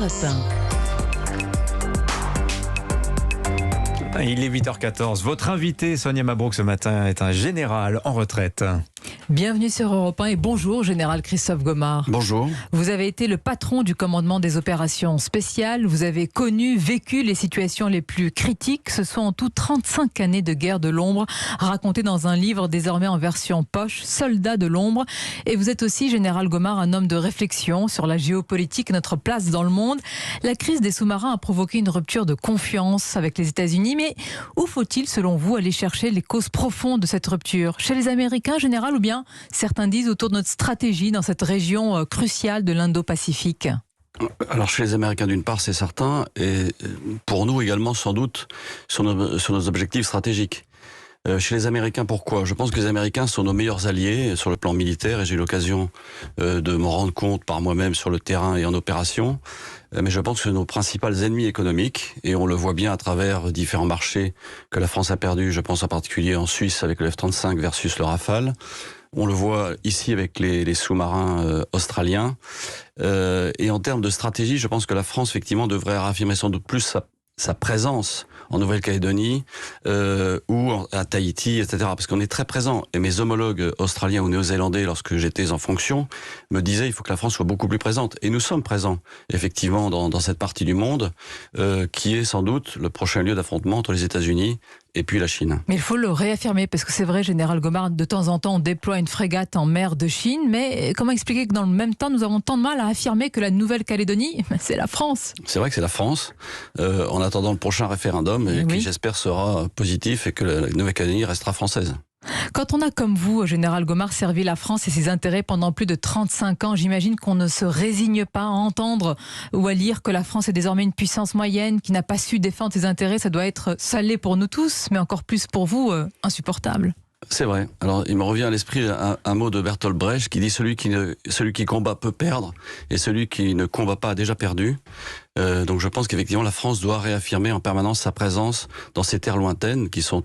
Europe 1. Il est 8h14. Votre invité, Sonia Mabrouk, ce matin, est un général en retraite. Bienvenue sur Europe 1 et bonjour, général Christophe Gomard. Bonjour. Vous avez été le patron du commandement des opérations spéciales. Vous avez connu, vécu les situations les plus critiques. Ce sont en tout 35 années de guerre de l'ombre, racontées dans un livre désormais en version poche, Soldats de l'ombre. Et vous êtes aussi, général Gomard, un homme de réflexion sur la géopolitique et notre place dans le monde. La crise des sous-marins a provoqué une rupture de confiance avec les États-Unis. Mais où faut-il, selon vous, aller chercher les causes profondes de cette rupture? Chez les Américains, général, ou bien certains disent autour de notre stratégie dans cette région cruciale de l'Indo-Pacifique? Alors chez les Américains d'une part, c'est certain, et pour nous également sans doute sur nos objectifs stratégiques. Chez les Américains, pourquoi? Je pense que les Américains sont nos meilleurs alliés sur le plan militaire, et j'ai eu l'occasion de m'en rendre compte par moi-même sur le terrain et en opération. Mais je pense que c'est nos principaux ennemis économiques, et on le voit bien à travers différents marchés que la France a perdus. Je pense en particulier en Suisse avec le F-35 versus le Rafale. On le voit ici avec les sous-marins australiens. Et en termes de stratégie, je pense que la France, effectivement, devrait raffirmer sans doute plus sa présence en Nouvelle-Calédonie ou à Tahiti, etc. Parce qu'on est très présent. Et mes homologues australiens ou néo-zélandais, lorsque j'étais en fonction, me disaient il faut que la France soit beaucoup plus présente. Et nous sommes présents, effectivement, dans cette partie du monde qui est sans doute le prochain lieu d'affrontement entre les États-Unis et puis la Chine. Mais il faut le réaffirmer, parce que c'est vrai, général Gomard, de temps en temps, on déploie une frégate en mer de Chine, mais comment expliquer que dans le même temps, nous avons tant de mal à affirmer que la Nouvelle-Calédonie, c'est la France? C'est vrai que c'est la France, en attendant le prochain référendum, qui j'espère sera positif et que la Nouvelle-Calédonie restera française. Quand on a, comme vous, général Gomard, servi la France et ses intérêts pendant plus de 35 ans, j'imagine qu'on ne se résigne pas à entendre ou à lire que la France est désormais une puissance moyenne qui n'a pas su défendre ses intérêts. Ça doit être salé pour nous tous, mais encore plus pour vous, insupportable. C'est vrai. Alors, il me revient à l'esprit un mot de Bertolt Brecht qui dit celui qui combat peut perdre et celui qui ne combat pas a déjà perdu. Donc je pense qu'effectivement la France doit réaffirmer en permanence sa présence dans ces terres lointaines qui sont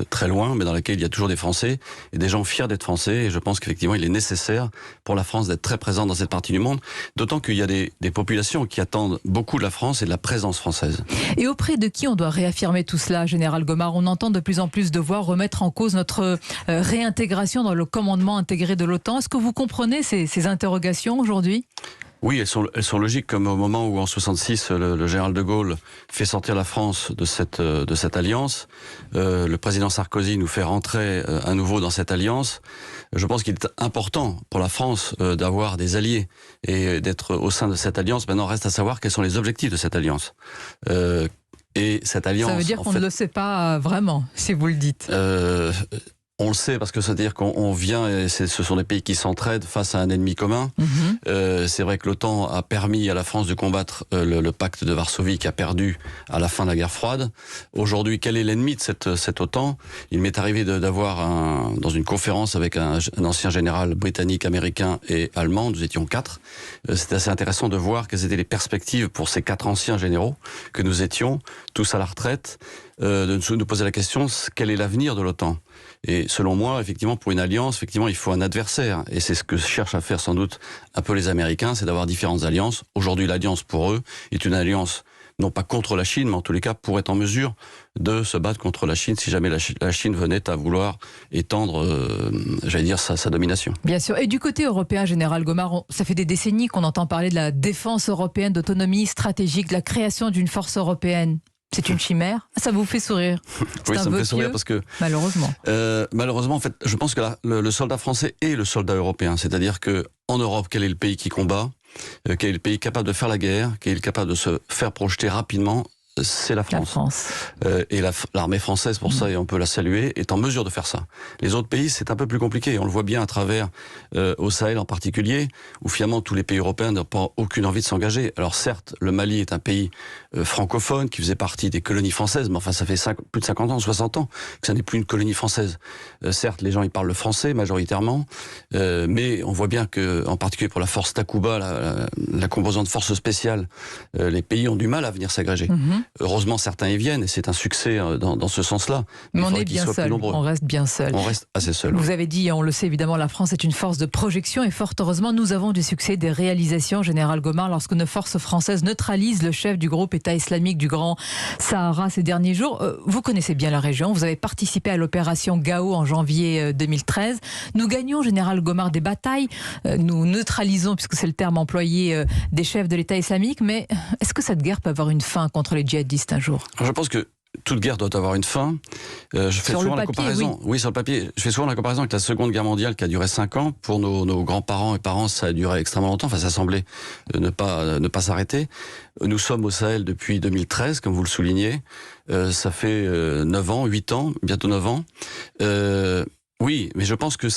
très loin, mais dans lesquelles il y a toujours des Français et des gens fiers d'être Français. Et je pense qu'effectivement il est nécessaire pour la France d'être très présente dans cette partie du monde, d'autant qu'il y a des populations qui attendent beaucoup de la France et de la présence française. Et auprès de qui on doit réaffirmer tout cela, général Gomard? On entend de plus en plus de voix remettre en cause notre réintégration dans le commandement intégré de l'OTAN. Est-ce que vous comprenez ces interrogations aujourd'hui? Oui, elles sont logiques, comme au moment où en 66 le général de Gaulle fait sortir la France de cette alliance. Le président Sarkozy nous fait rentrer à nouveau dans cette alliance. Je pense qu'il est important pour la France d'avoir des alliés et d'être au sein de cette alliance. Maintenant, reste à savoir quels sont les objectifs de cette alliance. Et cette alliance, ça veut dire qu'on ne le sait pas vraiment, si vous le dites. On le sait parce que c'est-à-dire qu'on vient, et ce sont des pays qui s'entraident face à un ennemi commun. C'est vrai que l'OTAN a permis à la France de combattre le pacte de Varsovie qui a perdu à la fin de la guerre froide. Aujourd'hui, quel est l'ennemi de cette OTAN? Il m'est arrivé d'avoir dans une conférence avec un ancien général britannique, américain et allemand, nous étions 4. C'était assez intéressant de voir quelles étaient les perspectives pour ces 4 anciens généraux que nous étions, tous à la retraite, de nous poser la question, quel est l'avenir de l'OTAN? Et selon moi, effectivement, pour une alliance, effectivement, il faut un adversaire. Et c'est ce que cherchent à faire sans doute un peu les Américains, c'est d'avoir différentes alliances. Aujourd'hui, l'alliance pour eux est une alliance non pas contre la Chine, mais en tous les cas pour être en mesure de se battre contre la Chine si jamais la Chine venait à vouloir étendre, j'allais dire, sa domination. Bien sûr. Et du côté européen, général Gomard, ça fait des décennies qu'on entend parler de la défense européenne, d'autonomie stratégique, de la création d'une force européenne. C'est une chimère? Ça vous fait sourire? Oui, ça me fait sourire parce que... Malheureusement. Malheureusement, en fait, je pense que le soldat français est le soldat européen. C'est-à-dire qu'en Europe, quel est le pays qui combat? Quel est le pays capable de faire la guerre? Quel est capable de se faire projeter rapidement? C'est la France. Et l'armée française, pour ça, et on peut la saluer, est en mesure de faire ça. Les autres pays, c'est un peu plus compliqué. On le voit bien à travers, au Sahel en particulier, où finalement tous les pays européens n'ont pas aucune envie de s'engager. Alors certes, le Mali est un pays francophone qui faisait partie des colonies françaises, mais enfin ça fait plus de 50 ans, 60 ans que ça n'est plus une colonie française. Certes, les gens ils parlent le français majoritairement, mais on voit bien que, en particulier pour la force Takuba, la composante force spéciale, les pays ont du mal à venir s'agréger. Heureusement, certains y viennent et c'est un succès dans ce sens-là. Mais on est bien seul, on reste bien seul. On reste assez seul. Vous avez dit, on le sait évidemment, la France est une force de projection et fort heureusement, nous avons du succès, des réalisations, Général Gomard, lorsque nos forces françaises neutralisent le chef du groupe État islamique du Grand Sahara ces derniers jours. Vous connaissez bien la région, vous avez participé à l'opération Gao en janvier 2013. Nous gagnons, Général Gomard, des batailles, nous neutralisons, puisque c'est le terme employé, des chefs de l'État islamique, mais est-ce que cette guerre peut avoir une fin contre les djihadistes un jour? Je pense que toute guerre doit avoir une fin. Je fais souvent la comparaison. Oui, sur le papier. Je fais souvent la comparaison avec la Seconde Guerre mondiale qui a duré 5 ans. Pour nos grands-parents et parents, ça a duré extrêmement longtemps. Enfin, ça semblait ne pas s'arrêter. Nous sommes au Sahel depuis 2013, comme vous le soulignez. Ça fait 9 ans, 8 ans, bientôt 9 ans. Oui, mais je pense que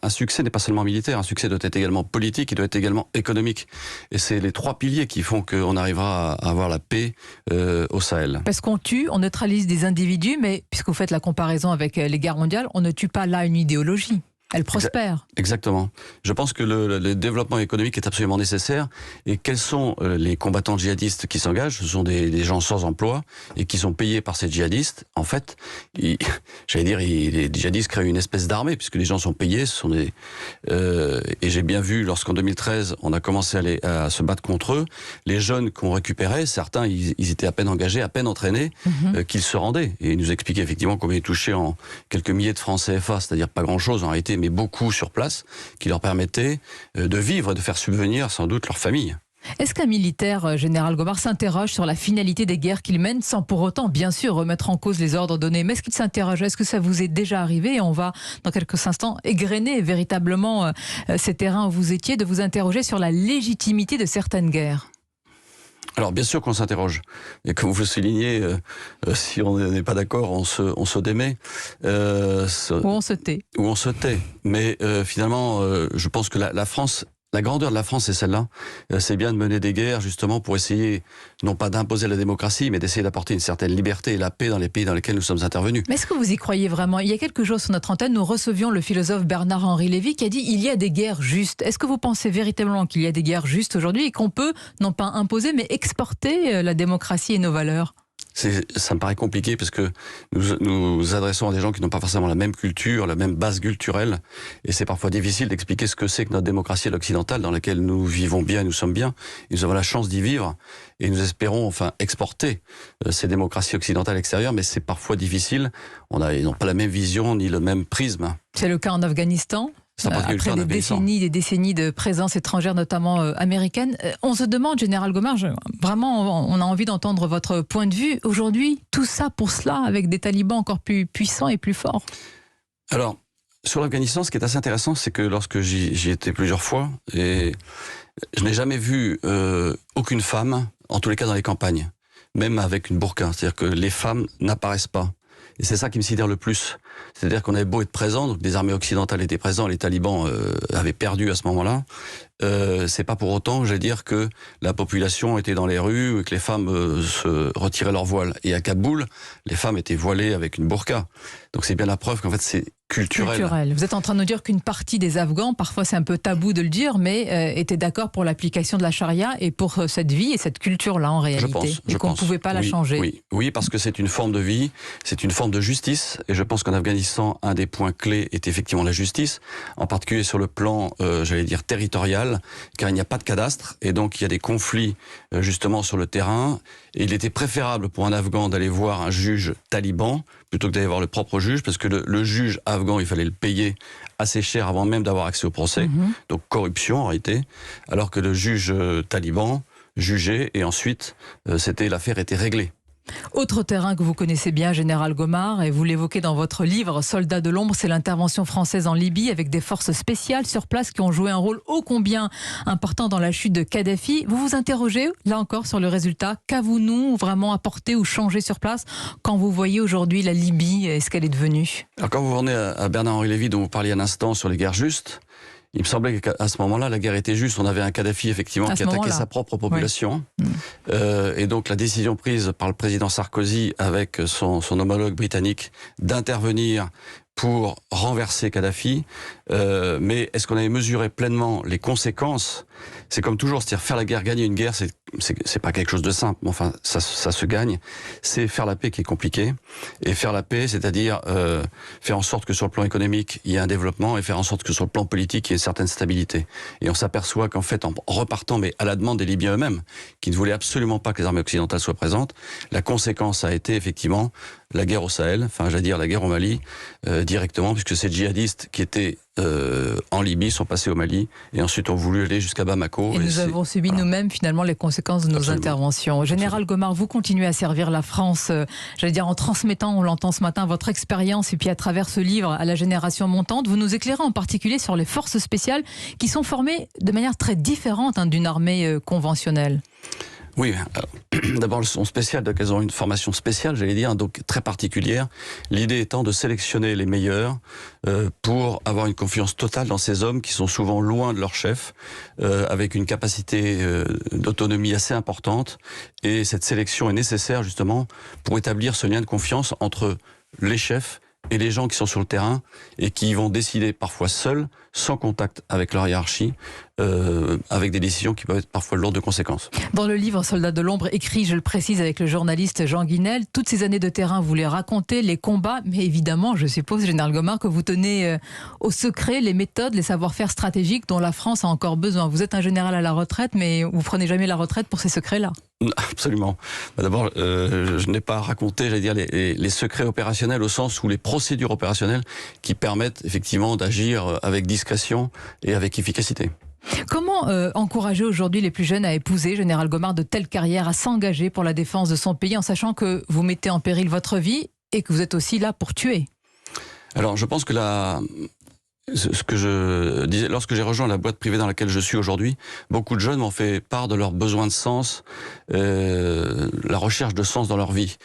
un succès n'est pas seulement militaire, un succès doit être également politique, il doit être également économique. Et c'est les 3 piliers qui font qu'on arrivera à avoir la paix au Sahel. Parce qu'on tue, on neutralise des individus, mais puisque vous faites la comparaison avec les guerres mondiales, on ne tue pas là une idéologie. Elle prospère. Exactement. Je pense que le développement économique est absolument nécessaire. Et quels sont les combattants djihadistes qui s'engagent? Ce sont des gens sans emploi et qui sont payés par ces djihadistes. En fait, les djihadistes créent une espèce d'armée puisque les gens sont payés. Ce sont et j'ai bien vu lorsqu'en 2013 on a commencé à se battre contre eux, les jeunes qu'on récupérait, certains ils étaient à peine engagés, à peine entraînés, qu'ils se rendaient. Et ils nous expliquaient effectivement combien ils touchaient en quelques milliers de francs CFA, c'est-à-dire pas grand-chose en réalité, mais beaucoup sur place, qui leur permettait de vivre et de faire subvenir sans doute leur famille. Est-ce qu'un militaire, Général Gomard, s'interroge sur la finalité des guerres qu'il mène sans pour autant, bien sûr, remettre en cause les ordres donnés? Mais est-ce qu'il s'interroge? Est-ce que ça vous est déjà arrivé? Et on va, dans quelques instants, égrener véritablement ces terrains où vous étiez, de vous interroger sur la légitimité de certaines guerres. Alors bien sûr qu'on s'interroge, et comme vous le soulignez, si on n'est pas d'accord, on se démet. Ou on se tait. Ou on se tait. Mais finalement, je pense que la France... La grandeur de la France, c'est celle-là. C'est bien de mener des guerres, justement, pour essayer, non pas d'imposer la démocratie, mais d'essayer d'apporter une certaine liberté et la paix dans les pays dans lesquels nous sommes intervenus. Mais est-ce que vous y croyez vraiment? Il y a quelques jours sur notre antenne, nous recevions le philosophe Bernard-Henri Lévy qui a dit « il y a des guerres justes ». Est-ce que vous pensez véritablement qu'il y a des guerres justes aujourd'hui et qu'on peut, non pas imposer, mais exporter la démocratie et nos valeurs? Ça me paraît compliqué parce que nous adressons à des gens qui n'ont pas forcément la même culture, la même base culturelle, et c'est parfois difficile d'expliquer ce que c'est que notre démocratie occidentale dans laquelle nous vivons bien, nous sommes bien, et nous avons la chance d'y vivre, et nous espérons enfin exporter ces démocraties occidentales extérieures, mais c'est parfois difficile. Ils n'ont pas la même vision ni le même prisme. C'est le cas en Afghanistan. Après des décennies de présence étrangère, notamment américaine. On se demande, Général Gomard, vraiment, on a envie d'entendre votre point de vue. Aujourd'hui, tout ça pour cela, avec des talibans encore plus puissants et plus forts. Alors, sur l'Afghanistan, ce qui est assez intéressant, c'est que lorsque j'y étais plusieurs fois, et je n'ai jamais vu aucune femme, en tous les cas dans les campagnes, même avec une burqa. C'est-à-dire que les femmes n'apparaissent pas. Et c'est ça qui me sidère le plus. C'est-à-dire qu'on avait beau être présent, donc des armées occidentales étaient présentes, les talibans avaient perdu à ce moment-là. C'est pas pour autant, j'allais dire, que la population était dans les rues et que les femmes se retiraient leur voile. Et à Kaboul, les femmes étaient voilées avec une burqa. Donc c'est bien la preuve qu'en fait c'est culturel. Vous êtes en train de nous dire qu'une partie des Afghans, parfois c'est un peu tabou de le dire, mais étaient d'accord pour l'application de la charia et pour cette vie et cette culture-là en réalité. Et qu'on ne pouvait pas la changer. Oui, parce que c'est une forme de vie, c'est une forme de justice. Et je pense qu'en Afghanistan, un des points clés est effectivement la justice, en particulier sur le plan, j'allais dire, territorial, car il n'y a pas de cadastre. Et donc il y a des conflits justement sur le terrain. Et il était préférable pour un Afghan d'aller voir un juge taliban plutôt que d'aller voir le propre juge, parce que le juge afghan, il fallait le payer assez cher avant même d'avoir accès au procès. Donc corruption en réalité. Alors que le juge taliban jugeait et ensuite l'affaire était réglée. Autre terrain que vous connaissez bien, Général Gomard, et vous l'évoquez dans votre livre « Soldats de l'ombre », c'est l'intervention française en Libye avec des forces spéciales sur place qui ont joué un rôle ô combien important dans la chute de Kadhafi. Vous vous interrogez, là encore, sur le résultat. Qu'avons-nous vraiment apporté ou changé sur place quand vous voyez aujourd'hui la Libye et ce qu'elle est devenue? Alors quand vous revenez à Bernard-Henri Lévy, dont vous parliez un instant sur les guerres justes, il me semblait qu'à ce moment-là, la guerre était juste. On avait un Kadhafi, effectivement, qui attaquait sa propre population. Oui. Et donc, la décision prise par le président Sarkozy avec son homologue britannique d'intervenir pour renverser Kadhafi. Mais est-ce qu'on avait mesuré pleinement les conséquences? C'est comme toujours, c'est-à-dire faire la guerre, gagner une guerre, c'est c'est pas quelque chose de simple, mais enfin ça se gagne. C'est faire la paix qui est compliqué, et faire la paix, c'est-à-dire faire en sorte que sur le plan économique il y ait un développement, et faire en sorte que sur le plan politique il y ait une certaine stabilité. Et on s'aperçoit qu'en fait, en repartant, mais à la demande des Libyens eux-mêmes, qui ne voulaient absolument pas que les armées occidentales soient présentes, la conséquence a été effectivement la guerre au Sahel, enfin j'allais dire la guerre au Mali directement, puisque ces djihadistes qui étaient en Libye sont passés au Mali et ensuite ont voulu aller jusqu'à Bamako. Et nous avons subi nous-mêmes finalement les conséquences de nos interventions. Général Gomard, vous continuez à servir la France, j'allais dire en transmettant, on l'entend ce matin, votre expérience et puis à travers ce livre à la génération montante, vous nous éclairez en particulier sur les forces spéciales qui sont formées de manière très différente d'une armée conventionnelle. Oui, d'abord elles sont spéciales, donc elles ont une formation spéciale, j'allais dire, donc très particulière. L'idée étant de sélectionner les meilleurs pour avoir une confiance totale dans ces hommes qui sont souvent loin de leur chef, avec une capacité d'autonomie assez importante. Et cette sélection est nécessaire justement pour établir ce lien de confiance entre les chefs et les gens qui sont sur le terrain et qui vont décider parfois seuls, sans contact avec leur hiérarchie, avec des décisions qui peuvent être parfois lourdes de conséquences. Dans le livre Soldats de l'ombre, écrit, je le précise, avec le journaliste Jean Guinel, toutes ces années de terrain, vous les racontez, les combats, mais évidemment, je suppose, Général Gomard, que vous tenez au secret les méthodes, les savoir-faire stratégiques dont la France a encore besoin. Vous êtes un général à la retraite, mais vous prenez jamais la retraite pour ces secrets-là. Absolument. D'abord, je n'ai pas raconté, j'allais dire, les secrets opérationnels au sens où les procédures opérationnelles qui permettent effectivement d'agir avec discrétion et avec efficacité. Comment encourager aujourd'hui les plus jeunes à épouser, Général Gomard, de telles carrières, à s'engager pour la défense de son pays en sachant que vous mettez en péril votre vie et que vous êtes aussi là pour tuer? Alors, je pense que ce que je disais, lorsque j'ai rejoint la boîte privée dans laquelle je suis aujourd'hui, beaucoup de jeunes m'ont fait part de leur besoin de sens, la recherche de sens dans leur vie.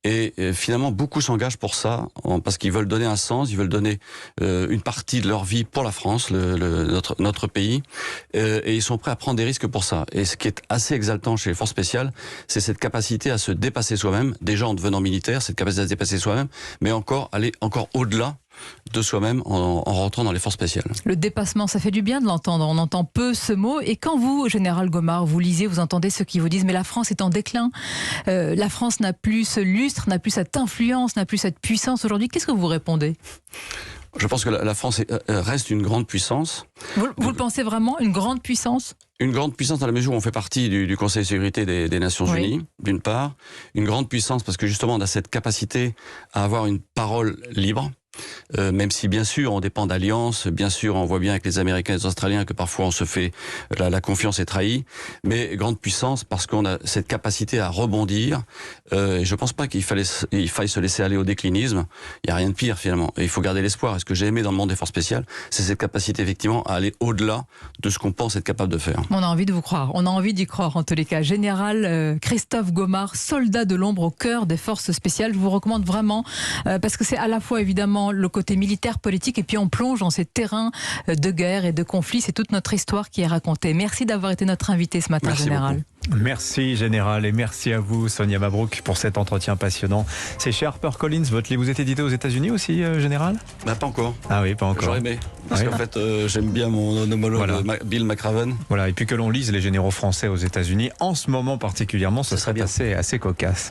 Et finalement, beaucoup s'engagent pour ça, parce qu'ils veulent donner un sens, ils veulent donner une partie de leur vie pour la France, notre pays, et ils sont prêts à prendre des risques pour ça. Et ce qui est assez exaltant chez les forces spéciales, c'est cette capacité à se dépasser soi-même, déjà en devenant militaire, cette capacité à se dépasser soi-même, mais aller encore au-delà de soi-même en rentrant dans les forces spéciales. Le dépassement, ça fait du bien de l'entendre. On entend peu ce mot. Et quand vous, Général Gomard, vous lisez, vous entendez ceux qui vous disent « mais la France est en déclin, la France n'a plus ce lustre, n'a plus cette influence, n'a plus cette puissance aujourd'hui », qu'est-ce que vous répondez ? Je pense que la France reste une grande puissance. Vous le pensez vraiment, une grande puissance ? Une grande puissance dans la mesure où on fait partie du Conseil de sécurité des Nations Unies, d'une part. Une grande puissance parce que justement on a cette capacité à avoir une parole libre. Même si bien sûr on dépend d'alliances, bien sûr on voit bien avec les Américains et les Australiens que parfois on se fait, la confiance est trahie, mais grande puissance parce qu'on a cette capacité à rebondir, et je pense pas qu'il faille se laisser aller au déclinisme, il n'y a rien de pire finalement, et il faut garder l'espoir, et ce que j'ai aimé dans le monde des forces spéciales, c'est cette capacité effectivement à aller au-delà de ce qu'on pense être capable de faire. On a envie de vous croire, on a envie d'y croire en tous les cas. Général Christophe Gomard, soldat de l'ombre au cœur des forces spéciales, je vous recommande vraiment, parce que c'est à la fois évidemment le côté militaire, politique, et puis on plonge dans ces terrains de guerre et de conflit. C'est toute notre histoire qui est racontée. Merci d'avoir été notre invité ce matin, merci Général. Beaucoup. Merci, Général, et merci à vous, Sonia Mabrouk, pour cet entretien passionnant. C'est chez HarperCollins, votre livre. Vous êtes édité aux États-Unis aussi, Général ? Pas encore. Ah oui, pas encore. J'aurais aimé. Parce qu'en fait, j'aime bien mon homologue Bill McRaven. Voilà, et puis que l'on lise les généraux français aux États-Unis, en ce moment particulièrement, ce serait assez cocasse.